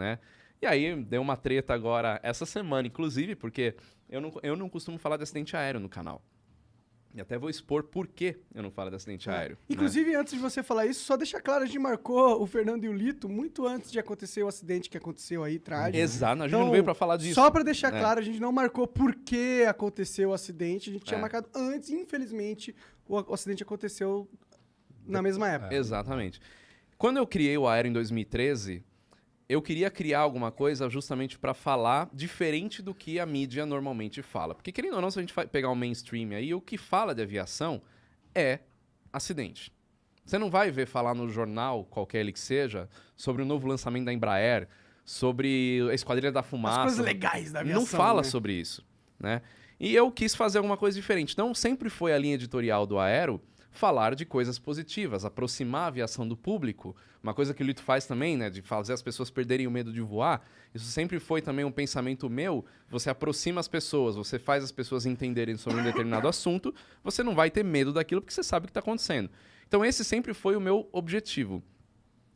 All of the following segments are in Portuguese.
né? E aí deu uma treta agora essa semana, inclusive, porque eu não costumo falar de acidente aéreo no canal. E até vou expor por que eu não falo de acidente aéreo. Né? Inclusive, antes de você falar isso, só deixar claro, a gente marcou o Fernando e o Lito muito antes de acontecer o acidente que aconteceu aí, trágico. Exato, a gente não veio pra falar disso. Só pra deixar claro, a gente não marcou por que aconteceu o acidente, a gente tinha marcado antes, infelizmente, o acidente aconteceu na mesma época. Exatamente. Quando eu criei o Aero em 2013, eu queria criar alguma coisa justamente para falar diferente do que a mídia normalmente fala. Porque, querendo ou não, se a gente pegar o mainstream aí, o que fala de aviação é acidente. Você não vai ver falar no jornal, qualquer ele que seja, sobre o novo lançamento da Embraer, sobre a Esquadrilha da Fumaça. As coisas legais da aviação. Não fala né? sobre isso, né? E eu quis fazer alguma coisa diferente. Então, sempre foi a linha editorial do Aero falar de coisas positivas, aproximar a aviação do público. Uma coisa que o Lito faz também, né, de fazer as pessoas perderem o medo de voar. Isso sempre foi também um pensamento meu. Você aproxima as pessoas, você faz as pessoas entenderem sobre um determinado assunto, você não vai ter medo daquilo porque você sabe o que está acontecendo. Então esse sempre foi o meu objetivo.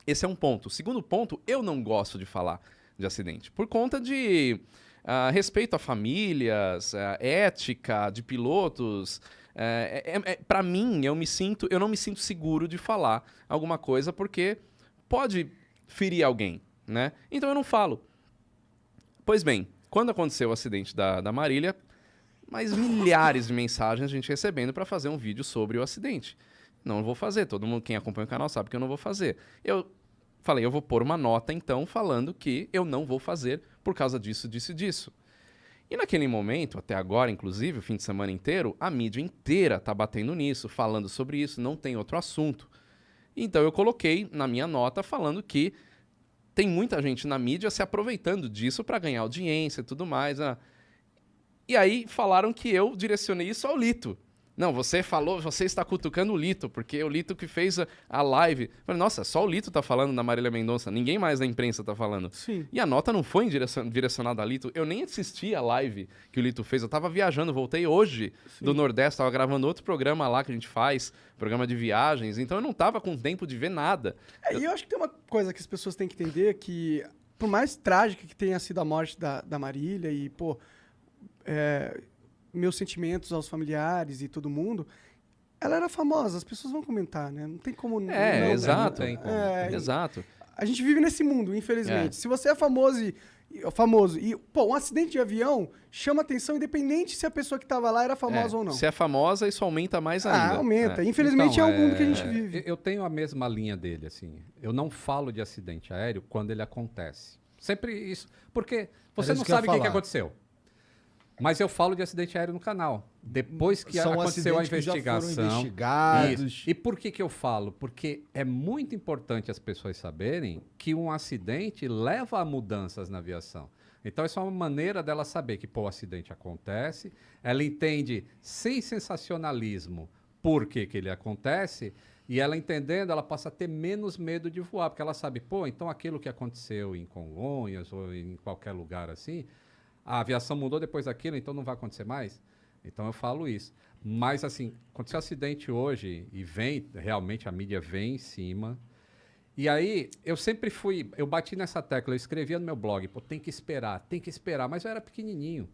Esse é um ponto. O segundo ponto, eu não gosto de falar de acidente, por conta de respeito a famílias, ética de pilotos. Para mim, eu não me sinto seguro de falar alguma coisa porque pode ferir alguém, né? Então eu não falo. Pois bem, quando aconteceu o acidente da Marília, mais milhares de mensagens a gente recebendo para fazer um vídeo sobre o acidente. Não vou fazer, todo mundo quem acompanha o canal sabe que eu não vou fazer. Eu falei, eu vou pôr uma nota então falando que eu não vou fazer por causa disso, disso e disso. E naquele momento, até agora, inclusive, o fim de semana inteiro, a mídia inteira tá batendo nisso, falando sobre isso, não tem outro assunto. Então eu coloquei na minha nota falando que tem muita gente na mídia se aproveitando disso para ganhar audiência e tudo mais. E aí falaram que eu direcionei isso ao Lito. Não, você falou, você está cutucando o Lito, porque é o Lito que fez a live. Eu falei, nossa, só o Lito tá falando da Marília Mendonça, ninguém mais da imprensa tá falando. Sim. E a nota não foi direcionada a Lito. Eu nem assisti a live que o Lito fez, eu tava viajando, voltei hoje do Nordeste, tava gravando outro programa lá que a gente faz, programa de viagens, então eu não tava com tempo de ver nada. E eu acho que tem uma coisa que as pessoas têm que entender, que por mais trágica que tenha sido a morte da Marília, e, pô, meus sentimentos aos familiares e todo mundo, ela era famosa, as pessoas vão comentar, né? Não tem como não... Exato. Não tem como. Exato. A gente vive nesse mundo, infelizmente. Se você é famoso e, pô, um acidente de avião chama atenção independente se a pessoa que estava lá era famosa ou não. Se é famosa, isso aumenta mais ainda. Aumenta. Infelizmente Então, é o mundo que a gente vive. Eu tenho a mesma linha dele, assim. Eu não falo de acidente aéreo quando ele acontece. Sempre isso. Porque você Era não isso que eu ia sabe o que falar. aconteceu. Mas eu falo de acidente aéreo no canal. Depois que São aconteceu a acidentes que já foram investigação. investigados. Isso. E por que eu falo? Porque é muito importante as pessoas saberem que um acidente leva a mudanças na aviação. Então, isso é uma maneira dela saber que, pô, o acidente acontece, ela entende sem sensacionalismo por que ele acontece, e ela entendendo, ela passa a ter menos medo de voar, porque ela sabe, pô, então aquilo que aconteceu em Congonhas ou em qualquer lugar assim, a aviação mudou depois daquilo, então não vai acontecer mais? Então eu falo isso. Mas, assim, aconteceu um acidente hoje e realmente a mídia vem em cima. E aí, eu sempre eu bati nessa tecla, eu escrevia no meu blog, pô, tem que esperar, mas eu era pequenininho.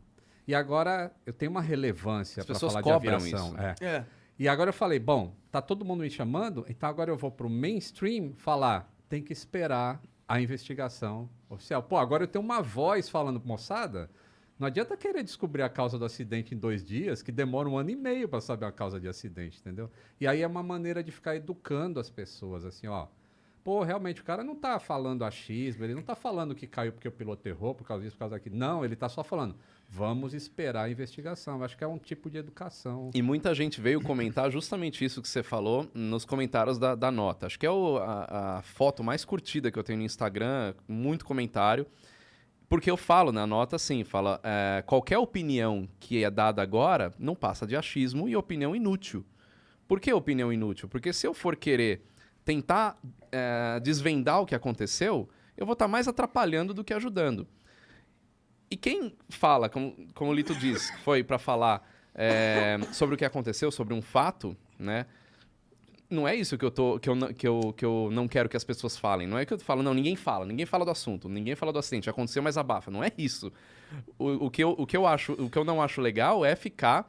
E agora eu tenho uma relevância para falar de aviação. Isso, né? E agora eu falei, bom, tá todo mundo me chamando, então agora eu vou pro mainstream falar, tem que esperar a investigação oficial. Pô, agora eu tenho uma voz falando, moçada, não adianta querer descobrir a causa do acidente em 2 dias, que demora 1 ano e meio para saber a causa de acidente, entendeu? E aí é uma maneira de ficar educando as pessoas, assim, ó. Pô, realmente, o cara não tá falando achismo, ele não tá falando que caiu porque o piloto errou, por causa disso, por causa daquilo. Não, ele tá só falando, vamos esperar a investigação. Eu acho que é um tipo de educação. E muita gente veio comentar justamente isso que você falou nos comentários da nota. Acho que é a foto mais curtida que eu tenho no Instagram, muito comentário. Porque eu falo na nota assim, fala, qualquer opinião que é dada agora não passa de achismo e opinião inútil. Por que opinião inútil? Porque se eu for querer tentar desvendar o que aconteceu, eu vou estar mais atrapalhando do que ajudando. E quem fala, como o Lito diz, que foi para falar sobre o que aconteceu, sobre um fato, né? não é isso que eu não quero que as pessoas falem. Não é que eu falo, não, ninguém fala do assunto, ninguém fala do acidente, aconteceu, mas abafa. Não é isso. O que eu não acho legal é ficar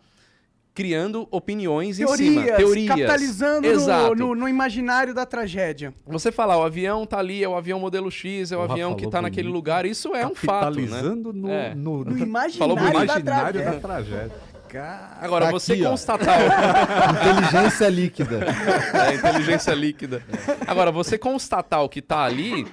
criando opiniões em cima. Teorias. Capitalizando no imaginário da tragédia. Você falar, o avião tá ali, é o avião modelo X, é o avião que tá naquele lugar, isso é um fato, né? Capitalizando no imaginário da tragédia. Agora, Tá você aqui, ó. constatar... Inteligência líquida. Inteligência líquida. Agora, você constatar o que tá ali,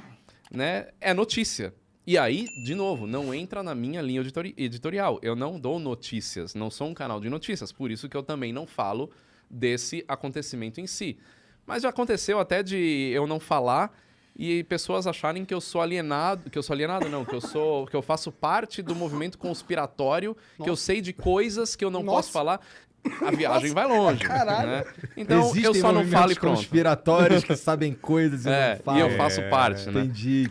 né, é notícia. E aí, de novo, não entra na minha linha editorial. Eu não dou notícias, não sou um canal de notícias. Por isso que eu também não falo desse acontecimento em si. Mas já aconteceu até de eu não falar e pessoas acharem que eu sou alienado, que eu faço parte do movimento conspiratório, que eu sei de coisas que eu não posso falar. A viagem vai longe. Né? Então, Existem eu só não falo e pronto. conspiratórios que sabem coisas e não falam. E eu faço parte, né? Entendi.